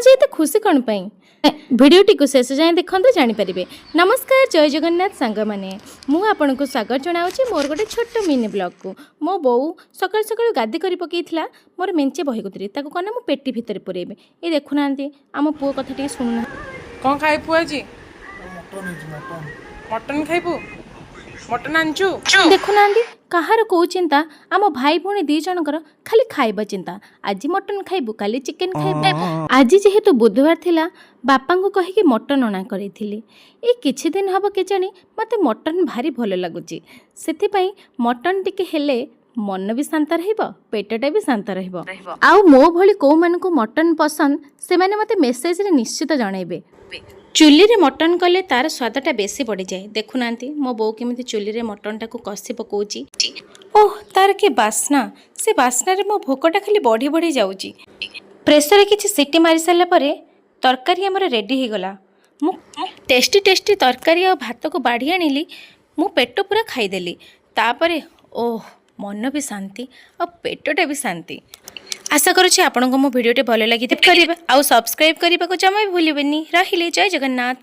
आज एत खुशी कौन पाई भिडियोटी को शेष जाए देखते जानीपारे। नमस्कार जय जगन्नाथ सांग मैंने मुझे आपन को स्वागत जनाऊँगी मोर गोटे छोट मिनी ब्लॉग को। मो बोऊ सकाल सकाल गादी कर पकई मोर मेंचे बही गुतरी कना मो पेटी भितर पुरेबे। ये देखुना आम पुओ कथा टे शुणुना। कौन खाइबू आज? मटन खाइबू? मटन आनचु? देखुना कहार कौ चिंता आम भाई भौणी दी जनकर खाली खाइबा चिंता। आज मटन खाइबू काली चिकेन खाइबू। आज जेहेतु बुधवार थिला बापा को कहीकि मटन अणा करी ए किछि दिन हब के जानी मते मटन भारी भल लगुची। सेथिपई मटन टिके हेले मन भी शांत रहिबो पेटटा भी शांत रहिबो। आउ मो भली को मानको मटन पसंद से माने मते मेसेज रे निश्चित जणाइबे। चुली रे मटन कले तार स्वादटा बेसी बढ़ी जाए। देखुना मो बो केमिति चुली रे मटन टाको कसी पकाउची। ओह तार के बास्ना से बास्ना रे मो भोकटा खाली बढ़ी बढ़ी जाउची। प्रेसर रे किछि सिटी मारी साला परे तरकारी हमर रेडी हो गला। मु टेस्टी टेस्टी तरकारी और भात को बाढ़ी आनिली। मु पेट पूरा खाईदेली। तापरे ओह मन भी शांति और पेटटा भी शांति। आशा करुछि आपनको मो भिडियोटे भल लगी। आउ सब्सक्राइब करने को जमा भी भूलिबेनी। रहिले जय जगन्नाथ।